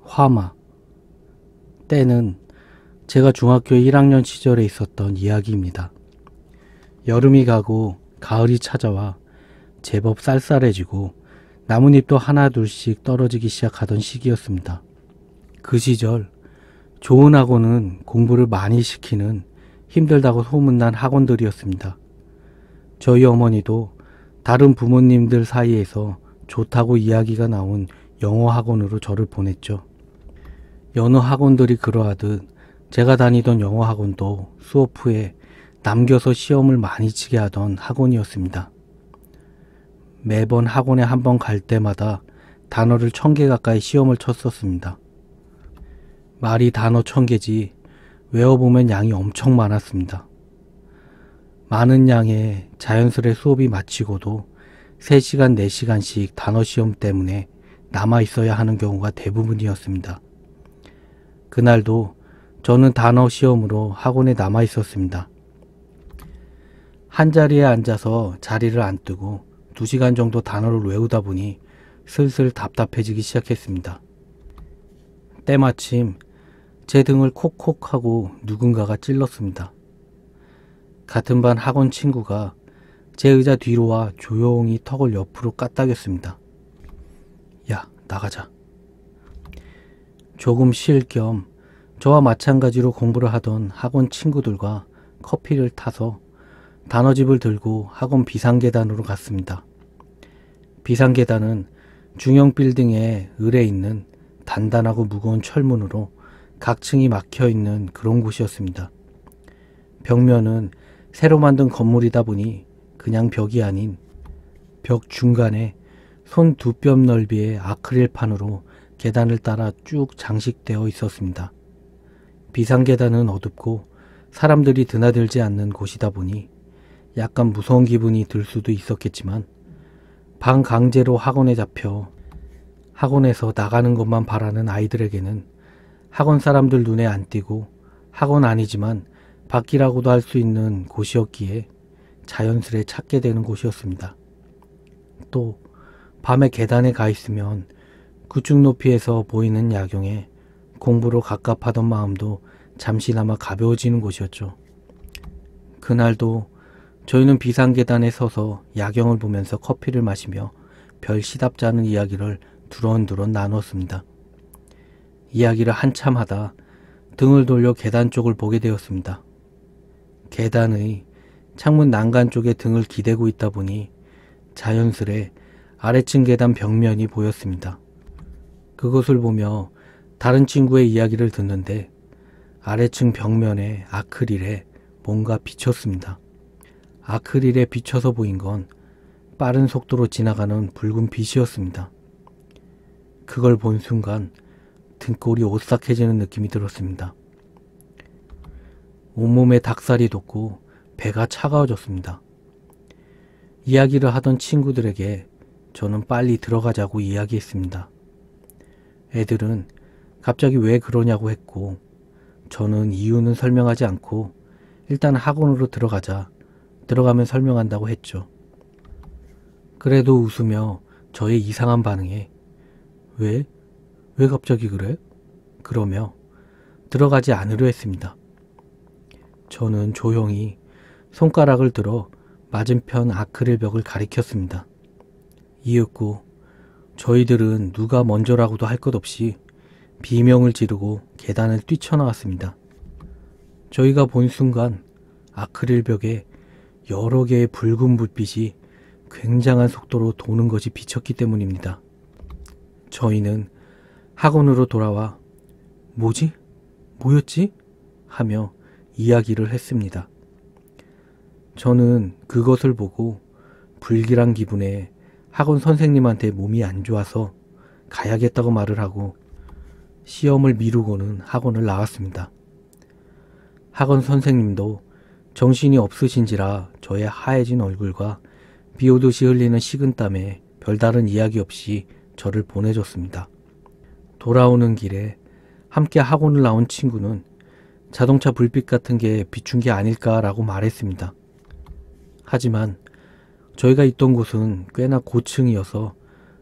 화마. 때는 제가 중학교 1학년 시절에 있었던 이야기입니다. 여름이 가고 가을이 찾아와 제법 쌀쌀해지고 나뭇잎도 하나둘씩 떨어지기 시작하던 시기였습니다. 그 시절 좋은 학원은 공부를 많이 시키는 힘들다고 소문난 학원들이었습니다. 저희 어머니도 다른 부모님들 사이에서 좋다고 이야기가 나온 영어 학원으로 저를 보냈죠. 여느 학원들이 그러하듯 제가 다니던 영어 학원도 수업 후에 남겨서 시험을 많이 치게 하던 학원이었습니다. 매번 학원에 한 번 갈 때마다 단어를 1000개 가까이 시험을 쳤었습니다. 말이 단어 1000개지 외워보면 양이 엄청 많았습니다. 많은 양의 자연스레 수업이 마치고도 3시간, 4시간씩 단어 시험 때문에 남아 있어야 하는 경우가 대부분이었습니다. 그날도 저는 단어 시험으로 학원에 남아 있었습니다. 한 자리에 앉아서 자리를 안 뜨고 2시간 정도 단어를 외우다 보니 슬슬 답답해지기 시작했습니다. 때마침 제 등을 콕콕 하고 누군가가 찔렀습니다. 같은 반 학원 친구가 제 의자 뒤로 와 조용히 턱을 옆으로 까딱였습니다. 야, 나가자. 조금 쉴 겸 저와 마찬가지로 공부를 하던 학원 친구들과 커피를 타서 단어집을 들고 학원 비상계단으로 갔습니다. 비상계단은 중형 빌딩의 을에 있는 단단하고 무거운 철문으로 각 층이 막혀있는 그런 곳이었습니다. 벽면은 새로 만든 건물이다 보니 그냥 벽이 아닌 벽 중간에 손 2뼘 넓이의 아크릴판으로 계단을 따라 쭉 장식되어 있었습니다. 비상계단은 어둡고 사람들이 드나들지 않는 곳이다 보니 약간 무서운 기분이 들 수도 있었겠지만 반강제로 학원에 잡혀 학원에서 나가는 것만 바라는 아이들에게는 학원 사람들 눈에 안 띄고 학원 아니지만 밖이라고도 할 수 있는 곳이었기에 자연스레 찾게 되는 곳이었습니다. 또 밤에 계단에 가 있으면 구축 높이에서 보이는 야경에 공부로 갑갑하던 마음도 잠시나마 가벼워지는 곳이었죠. 그날도 저희는 비상계단에 서서 야경을 보면서 커피를 마시며 별 시답지 않은 이야기를 두런두런 나누었습니다. 이야기를 한참 하다 등을 돌려 계단 쪽을 보게 되었습니다. 계단의 창문 난간 쪽에 등을 기대고 있다 보니 자연스레 아래층 계단 벽면이 보였습니다. 그것을 보며 다른 친구의 이야기를 듣는데 아래층 벽면에 아크릴에 뭔가 비쳤습니다. 아크릴에 비쳐서 보인 건 빠른 속도로 지나가는 붉은 빛이었습니다. 그걸 본 순간 등골이 오싹해지는 느낌이 들었습니다. 온몸에 닭살이 돋고 배가 차가워졌습니다. 이야기를 하던 친구들에게 저는 빨리 들어가자고 이야기했습니다. 애들은 갑자기 왜 그러냐고 했고 저는 이유는 설명하지 않고 일단 학원으로 들어가자, 들어가면 설명한다고 했죠. 그래도 웃으며 저의 이상한 반응에 왜? 왜 갑자기 그래? 그러며 들어가지 않으려 했습니다. 저는 조용히 손가락을 들어 맞은편 아크릴 벽을 가리켰습니다. 이윽고 저희들은 누가 먼저라고도 할 것 없이 비명을 지르고 계단을 뛰쳐나왔습니다. 저희가 본 순간 아크릴 벽에 여러 개의 붉은 불빛이 굉장한 속도로 도는 것이 비쳤기 때문입니다. 저희는 학원으로 돌아와 뭐지? 뭐였지? 하며 이야기를 했습니다. 저는 그것을 보고 불길한 기분에 학원 선생님한테 몸이 안 좋아서 가야겠다고 말을 하고 시험을 미루고는 학원을 나왔습니다. 학원 선생님도 정신이 없으신지라 저의 하얘진 얼굴과 비오듯이 흘리는 식은땀에 별다른 이야기 없이 저를 보내줬습니다. 돌아오는 길에 함께 학원을 나온 친구는 자동차 불빛 같은 게 비춘 게 아닐까라고 말했습니다. 하지만 저희가 있던 곳은 꽤나 고층이어서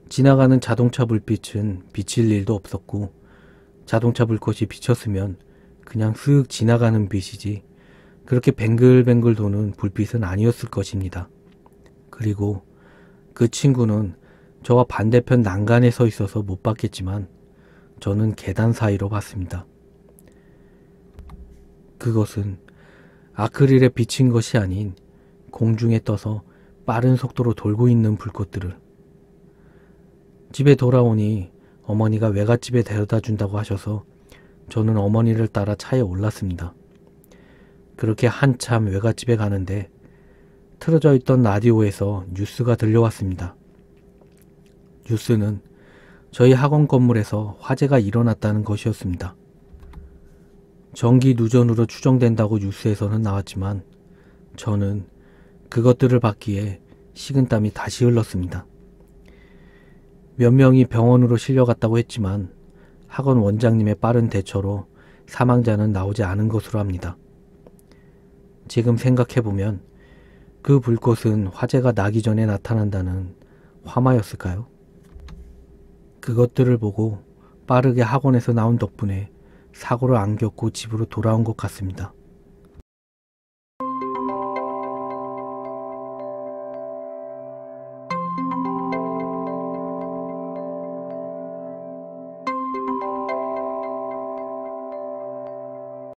지나가는 자동차 불빛은 비칠 일도 없었고 자동차 불꽃이 비쳤으면 그냥 쓱 지나가는 빛이지 그렇게 뱅글뱅글 도는 불빛은 아니었을 것입니다. 그리고 그 친구는 저와 반대편 난간에 서 있어서 못 봤겠지만 저는 계단 사이로 봤습니다. 그것은 아크릴에 비친 것이 아닌 공중에 떠서 빠른 속도로 돌고 있는 불꽃들을. 집에 돌아오니 어머니가 외갓집에 데려다 준다고 하셔서 저는 어머니를 따라 차에 올랐습니다. 그렇게 한참 외갓집에 가는데 틀어져 있던 라디오에서 뉴스가 들려왔습니다. 뉴스는 저희 학원 건물에서 화재가 일어났다는 것이었습니다. 전기 누전으로 추정된다고 뉴스에서는 나왔지만 저는 그것들을 받기에 식은땀이 다시 흘렀습니다. 몇 명이 병원으로 실려갔다고 했지만 학원 원장님의 빠른 대처로 사망자는 나오지 않은 것으로 합니다. 지금 생각해보면 그 불꽃은 화재가 나기 전에 나타난다는 화마였을까요? 그것들을 보고 빠르게 학원에서 나온 덕분에 사고를 안 겪고 집으로 돌아온 것 같습니다.